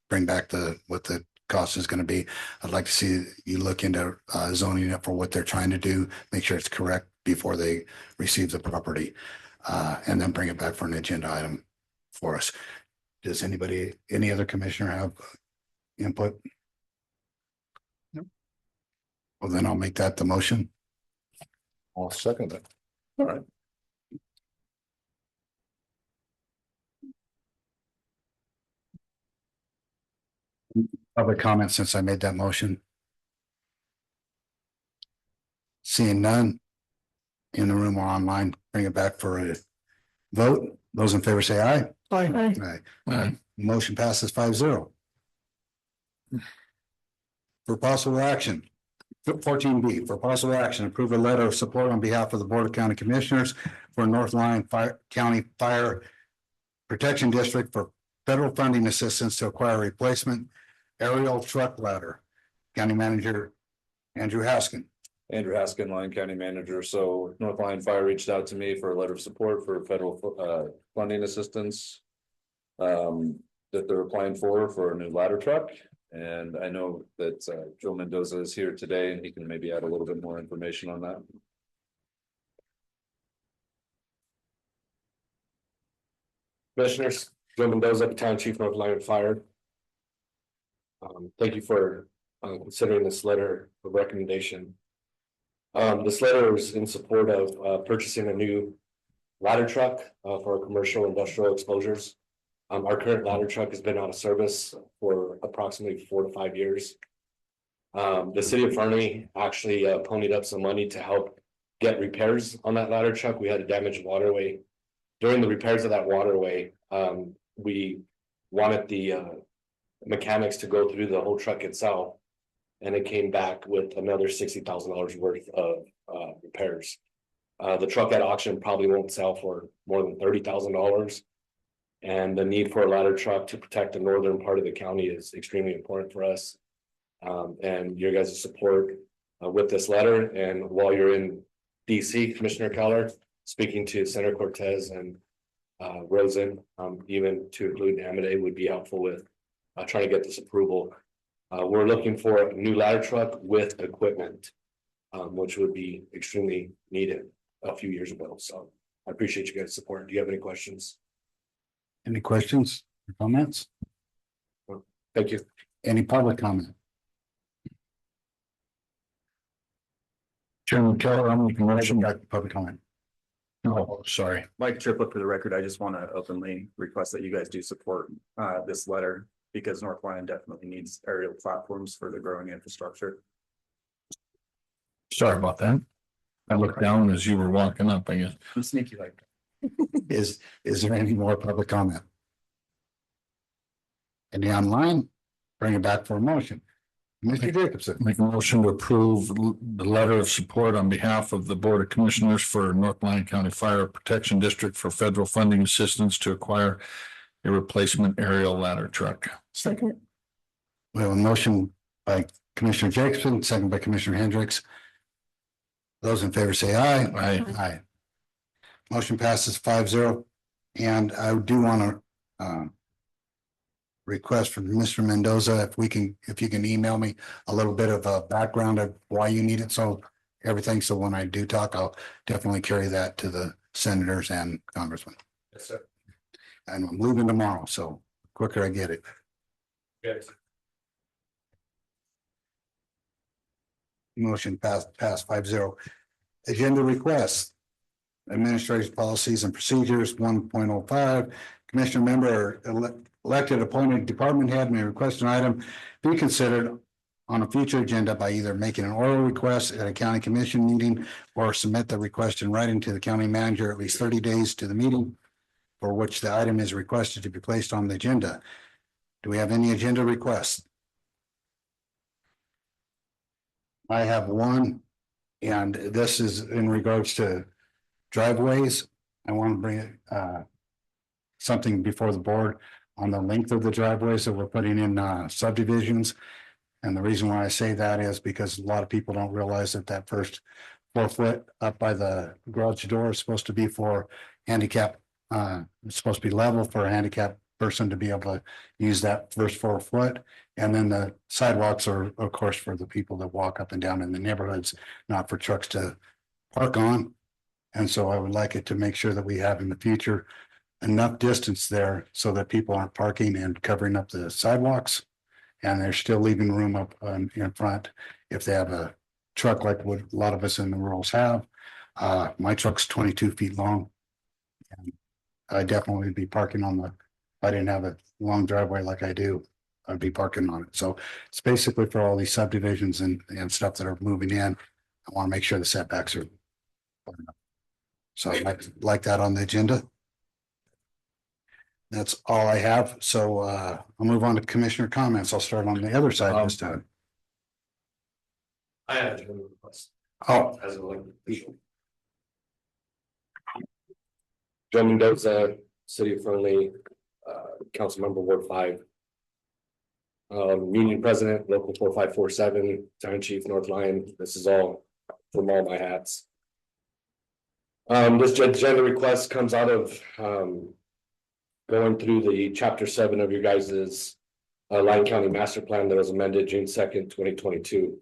bring back what the cost is going to be. I'd like to see you look into zoning it for what they're trying to do, make sure it's correct before they receive the property, and then bring it back for an agenda item for us. Does any other commissioner have input? No. Well, then I'll make that the motion. I'll second it. All right. Public comment since I made that motion. Seeing none in the room or online, bring it back for a vote. Those in favor say aye. Aye. Aye. Motion passes 5-0. For possible action, 14B, for possible action, approve a letter of support on behalf of the Board of County Commissioners for North Lyon County Fire Protection District for federal funding assistance to acquire a replacement aerial truck ladder. County Manager Andrew Haskin. Andrew Haskin, Lyon County Manager. So North Lyon Fire reached out to me for a letter of support for federal funding assistance that they're applying for a new ladder truck. And I know that Joe Mendoza is here today, and he can maybe add a little bit more information on that. Commissioners, Joe Mendoza, Town Chief, North Lyon Fire. Thank you for considering this letter of recommendation. This letter is in support of purchasing a new ladder truck for our commercial industrial exposures. Our current ladder truck has been out of service for approximately 4 to 5 years. The city of Fernie actually ponied up some money to help get repairs on that ladder truck. We had a damaged waterway. During the repairs of that waterway, we wanted the mechanics to go through the whole truck itself. And it came back with another $60,000 worth of repairs. The truck at auction probably won't sell for more than $30,000. And the need for a ladder truck to protect the northern part of the county is extremely important for us. And your guys' support with this letter. And while you're in DC, Commissioner Keller, speaking to Senator Cortez and Rosen, even to include Amade would be helpful with trying to get this approval. We're looking for a new ladder truck with equipment, which would be extremely needed a few years ago. So I appreciate you guys' support. Do you have any questions? Any questions or comments? Thank you. Any public comment? Chairman Keller, I'm making a motion. Public comment. Oh, sorry. Mike Triplett for the record, I just want to openly request that you guys do support this letter because North Lyon definitely needs aerial platforms for the growing infrastructure. Sorry about that. I looked down as you were walking up, I guess. I'm sneaky like that. Is there any more public comment? Any online? Bring it back for a motion. Mr. Jacobson. Make a motion to approve the letter of support on behalf of the Board of Commissioners for North Lyon County Fire Protection District for federal funding assistance to acquire a replacement aerial ladder truck. Second. We have a motion by Commissioner Jacobson, second by Commissioner Hendricks. Those in favor say aye. Aye. Aye. Motion passes 5-0. And I do want to request from Mr. Mendoza, if you can email me a little bit of a background of why you need it. So everything. So when I do talk, I'll definitely carry that to the senators and congressmen. Yes, sir. And I'm leaving tomorrow, so quicker I get it. Yes. Motion passed 5-0. Agenda requests. Administrative policies and procedures 1.05. Commissioner member or elected appointed department head may request an item be considered on a future agenda by either making an oral request at a county commission meeting or submit the request in writing to the county manager at least 30 days to the meeting for which the item is requested to be placed on the agenda. Do we have any agenda requests? I have one, and this is in regards to driveways. I want to bring something before the board on the length of the driveways that we're putting in subdivisions. And the reason why I say that is because a lot of people don't realize that first 4 foot up by the garage door is supposed to be for handicap. It's supposed to be level for a handicapped person to be able to use that first 4 foot. And then the sidewalks are, of course, for the people that walk up and down in the neighborhoods, not for trucks to park on. And so I would like it to make sure that we have in the future enough distance there so that people aren't parking and covering up the sidewalks. And they're still leaving room up in front if they have a truck like what a lot of us in the rurals have. My truck's 22 feet long. And I definitely would be parking on if I didn't have a long driveway like I do, I'd be parking on it. So it's basically for all these subdivisions and stuff that are moving in. I want to make sure the setbacks are. So I'd like that on the agenda. That's all I have. So I'll move on to commissioner comments. I'll start on the other side this time. I have a request. Oh, As an elected official. Joe Mendoza, City of Fernley, Council Member Ward 5. Union President, Local 4547, Town Chief, North Lyon. This is all from all my hats. This agenda request comes out of going through the Chapter 7 of your guys's Lyon County Master Plan that was amended June 2nd, 2022.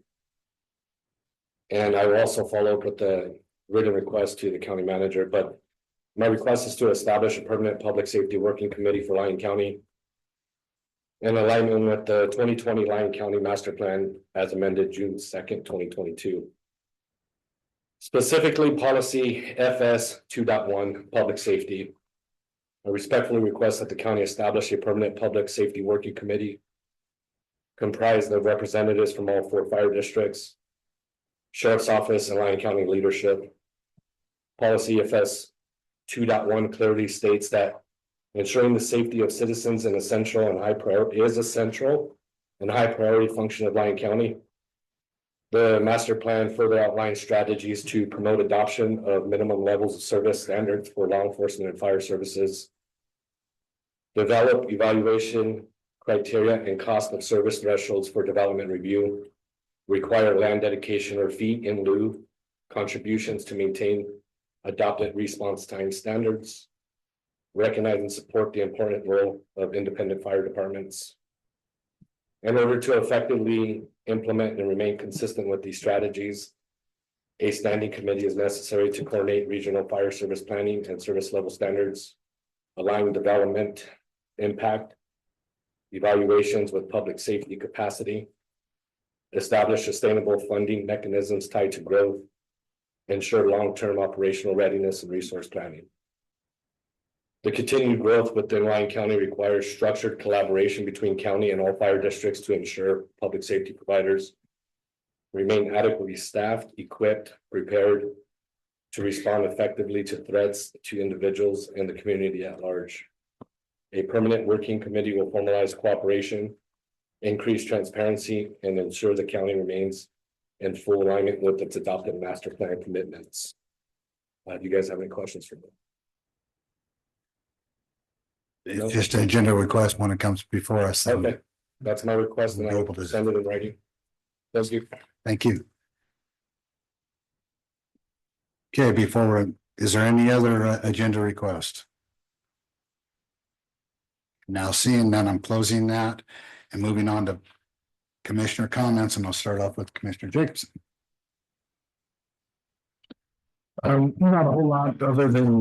And I will also follow up with the written request to the county manager, but my request is to establish a permanent public safety working committee for Lyon County in alignment with the 2020 Lyon County Master Plan as amended June 2nd, 2022. Specifically, policy FS 2.1, public safety. I respectfully request that the county establish a permanent public safety working committee comprised of representatives from all 4 fire districts, Sheriff's Office and Lyon County leadership. Policy FS 2.1 clearly states that ensuring the safety of citizens is a central and high priority function of Lyon County. The master plan further outlines strategies to promote adoption of minimum levels of service standards for law enforcement and fire services. Develop evaluation criteria and cost of service thresholds for development review. Require land dedication or fee in lieu contributions to maintain adopted response time standards. Recognize and support the important role of independent fire departments. In order to effectively implement and remain consistent with these strategies, a standing committee is necessary to coordinate regional fire service planning and service level standards, align development, impact, evaluations with public safety capacity, establish sustainable funding mechanisms tied to growth, ensure long-term operational readiness and resource planning. The continued growth within Lyon County requires structured collaboration between county and all fire districts to ensure public safety providers remain adequately staffed, equipped, prepared to respond effectively to threats to individuals and the community at large. A permanent working committee will formalize cooperation, increase transparency, and ensure the county remains in full alignment with its adopted master plan commitments. Do you guys have any questions for me? It's just an agenda request when it comes before us. then Okay, that's my request, and I will send it in writing. Thank you. Thank you. Okay, is there any other agenda request? Now seeing none, I'm closing that and moving on to commissioner comments, and I'll start off with Commissioner Jacobson. Not a whole lot other than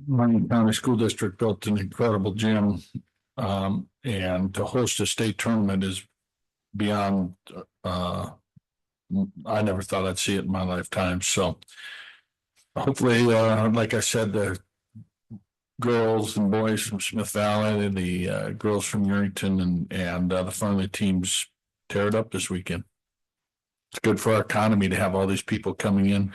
Lyon County School District built an incredible gym. And to host a state tournament is beyond I never thought I'd see it in my lifetime. So hopefully, like I said, the girls and boys from Smith Valley and the girls from Yerington and the Farley teams tear it up this weekend. It's good for our economy to have all these people coming in,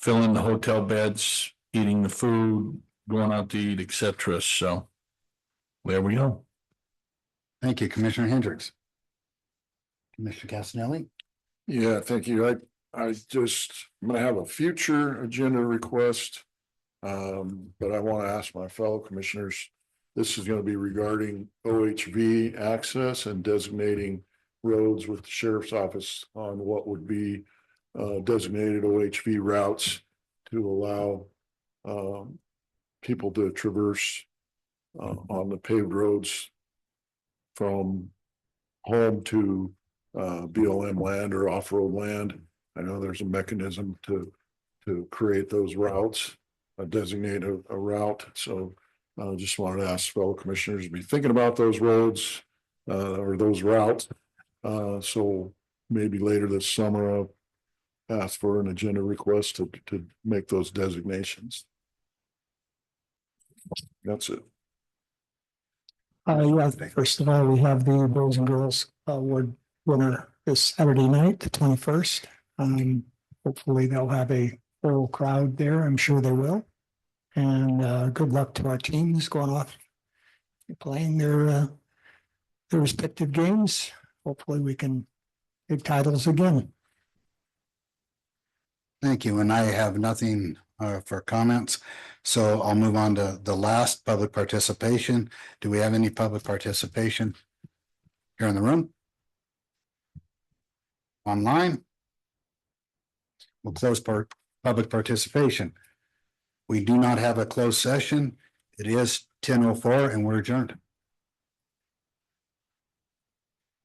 filling the hotel beds, eating the food, going out to eat, etc. So there we go. Thank you, Commissioner Hendricks. Commissioner Casanelli. Yeah, thank you. I'm gonna have a future agenda request. But I want to ask my fellow commissioners, this is going to be regarding OHV access and designating roads with the sheriff's office on what would be designated OHV routes to allow people to traverse on the paved roads from home to BLM land or off-road land. I know there's a mechanism to create those routes, designate a route. So I just wanted to ask fellow commissioners to be thinking about those roads or those routes. So maybe later this summer, I'll ask for an agenda request to make those designations. That's it. Yeah, first of all, we have the Boys and Girls Award winner this Saturday night, the 21st. Hopefully they'll have a full crowd there. I'm sure they will. And good luck to our teams going off playing their respective games. Hopefully we can get titles again. Thank you. And I have nothing for comments. So I'll move on to the last public participation. Do we have any public participation here in the room? Online? We'll close public participation. We do not have a closed session. It is 10:04 and we're adjourned.